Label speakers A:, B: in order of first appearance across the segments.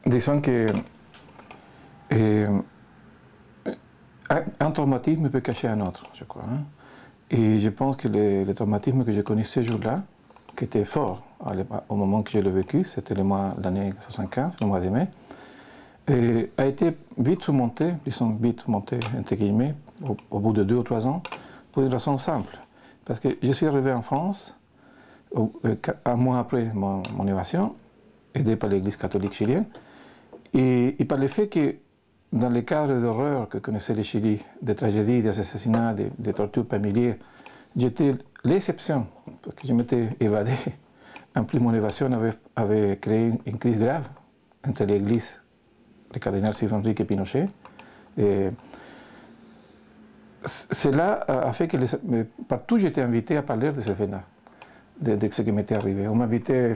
A: Disons que un traumatisme peut cacher un autre, je crois. Hein. Et je pense que le traumatisme que j'ai connu ce jour-là, qui était fort au moment que je l'ai vécu, c'était l'année 75, le mois de mai, a été vite surmonté, disons vite surmonté, entre guillemets, au bout de 2 ou 3 ans, pour une raison simple. Parce que je suis arrivé en France, un mois après mon évasion, aidé par l'Église catholique chilienne, et par le fait que dans les cadres d'horreur que connaissait le Chili, des tragédies, des assassinats, des tortures par milliers, j'étais l'exception, parce que je m'étais évadé. En plus, mon évasion avait créé une crise grave entre l'Église, le cardinal Silvio-Enrique Pinochet. Cela a fait que partout j'étais invité à parler de ce fait-là, de ce qui m'était arrivé. On m'invitait,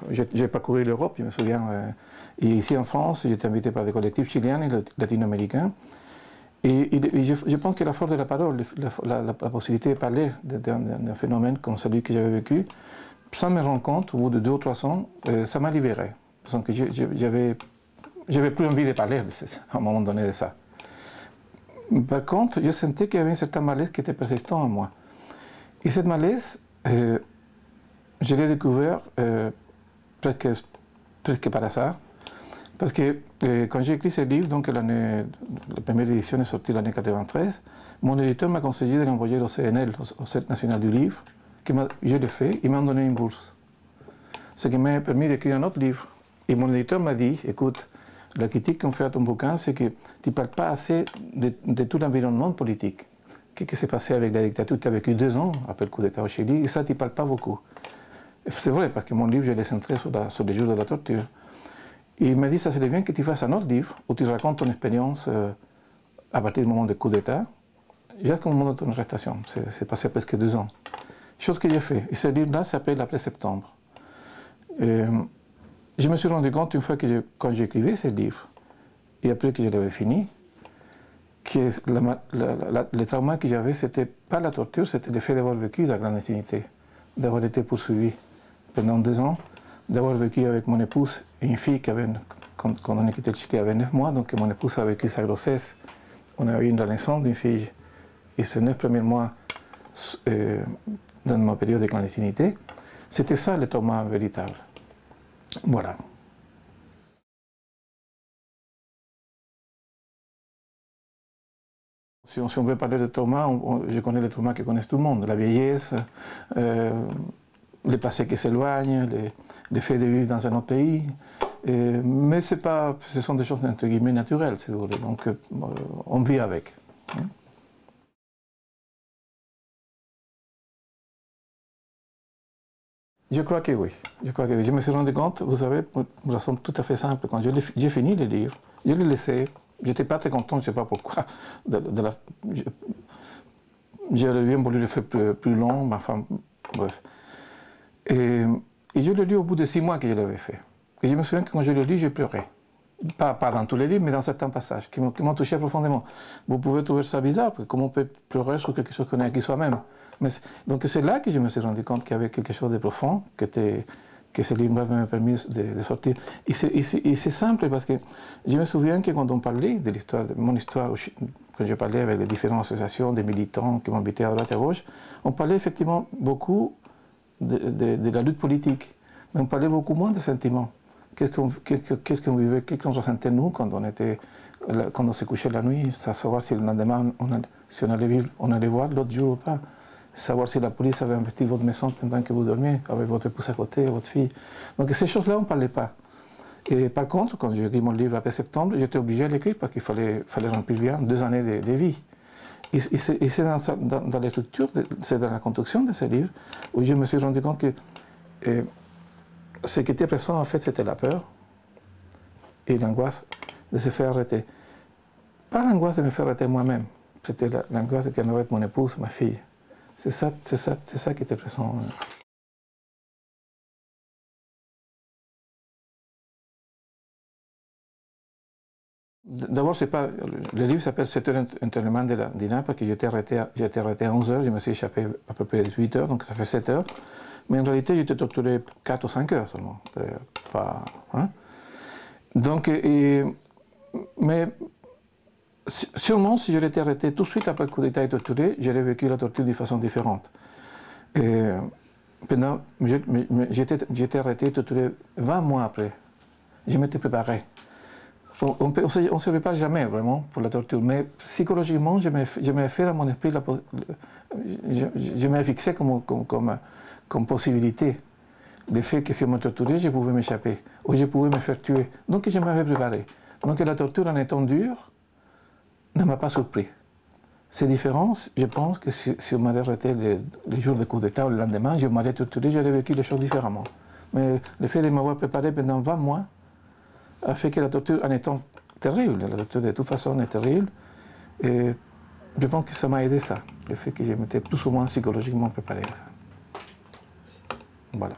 A: j'ai parcouru l'Europe, je me souviens, et ici en France, j'étais invité par des collectifs chiliens et latino-américains. Et je pense que la force de la parole, la possibilité de parler d'un phénomène comme celui que j'avais vécu, sans me rendre compte, au bout de 2 ou 3 ans, ça m'a libéré. Parce que j'avais plus envie de parler à un moment donné de ça. Par contre, je sentais qu'il y avait un certain malaise qui était persistant en moi. Et cette malaise, je l'ai découvert presque par hasard. Parce que quand j'ai écrit ce livre, donc la première édition est sortie l'année 93, mon éditeur m'a conseillé de l'envoyer au CNL, au Centre national du livre. Je l'ai fait, ils m'ont donné une bourse. Ce qui m'a permis d'écrire un autre livre. Et mon éditeur m'a dit, écoute, la critique qu'on fait à ton bouquin, c'est que tu ne parles pas assez de tout l'environnement politique. Qu'est-ce qui s'est passé avec la dictature? Tu as vécu 2 ans après le coup d'État au Chili, et ça, tu ne parles pas beaucoup. C'est vrai, parce que mon livre, je l'ai centré sur les jours de la torture. Et il m'a dit, ça serait bien que tu fasses un autre livre où tu racontes ton expérience à partir du moment du coup d'État, jusqu'au moment de ton arrestation. C'est passé presque 2 ans. Chose que j'ai fait. Et ce livre-là s'appelle Après septembre. Je me suis rendu compte une fois quand j'écrivais ce livre, et après que je l'avais fini, que le trauma que j'avais, c'était pas la torture, c'était le fait d'avoir vécu la clandestinité, d'avoir été poursuivi pendant 2 ans, d'avoir vécu avec mon épouse et une fille quand on a quitté le Chili, avait 9 mois, donc mon épouse a vécu sa grossesse. On a eu une naissance d'une fille, et ces 9 premiers mois, dans ma période de clandestinité, c'était ça le trauma véritable. Voilà. Si on veut parler de trauma, je connais les traumas que connaissent tout le monde, la vieillesse, les passés qui s'éloignent, le fait de vivre dans un autre pays. Mais ce sont des choses entre guillemets naturelles, si vous voulez. Donc on vit avec. Je crois que oui. Je me suis rendu compte, vous savez, pour une raison tout à fait simple. Quand j'ai fini le livre, je l'ai laissé. Je n'étais pas très content, je ne sais pas pourquoi. J'aurais bien voulu le faire plus long, ma femme, bref. Et je l'ai lu au bout de 6 mois que je l'avais fait. Et je me souviens que quand je l'ai lu, j'ai pleuré. Pas dans tous les livres, mais dans certains passages qui m'ont touché profondément. Vous pouvez trouver ça bizarre, parce que comment on peut pleurer sur quelque chose qu'on a acquis soi-même. Donc c'est là que je me suis rendu compte qu'il y avait quelque chose de profond, que ce livre m'avait permis de sortir. Et c'est simple, parce que je me souviens que quand on parlait de l'histoire, de mon histoire, quand je parlais avec les différentes associations, des militants qui m'invitaient à droite et à gauche, on parlait effectivement beaucoup de la lutte politique, mais on parlait beaucoup moins de sentiments. Qu'est-ce qu'on vivait, qu'est-ce qu'on ressentait nous quand on se couchait la nuit, savoir si le lendemain si on allait voir l'autre jour ou pas, savoir si la police avait investi votre maison pendant que vous dormiez, avec votre épouse à côté, votre fille. Donc ces choses-là, on ne parlait pas. Et par contre, quand j'ai écrit mon livre après septembre, j'étais obligé de l'écrire parce qu'il fallait remplir bien 2 années de vie. Et c'est dans les structures, c'est dans la construction de ce livre où je me suis rendu compte que ce qui était présent, en fait, c'était la peur et l'angoisse de se faire arrêter. Pas l'angoisse de me faire arrêter moi-même, c'était l'angoisse de qu'elle m'arrête mon épouse, ma fille. C'est ça qui était présent. D'abord, le livre s'appelle 7 heures internement de la Dina, parce que j'ai été arrêté à 11 heures, je me suis échappé à peu près 8 heures, donc ça fait 7 heures. Mais en réalité, j'étais torturé 4 ou 5 heures seulement. Donc, mais sûrement, si j'aurais été arrêté tout de suite après le coup d'État et torturé, j'aurais vécu la torture de façon différente. J'étais arrêté et torturé 20 mois après. Je m'étais préparé. On ne se prépare jamais vraiment pour la torture, mais psychologiquement, je m'ai fait dans mon esprit, je m'ai fixé comme possibilité le fait que si on me torturait, je pouvais m'échapper, ou je pouvais me faire tuer. Donc je m'avais préparé. Donc la torture en étant dure ne m'a pas surpris. C'est différent, je pense que si on m'avait arrêté les jours du coup d'État ou le lendemain, je m'aurais torturé, j'aurais vécu les choses différemment. Mais le fait de m'avoir préparé pendant 20 mois a fait que la torture, en étant terrible, la torture de toute façon est terrible, et je pense que ça m'a aidé ça, le fait que je m'étais plus ou moins psychologiquement préparé à ça. Voilà.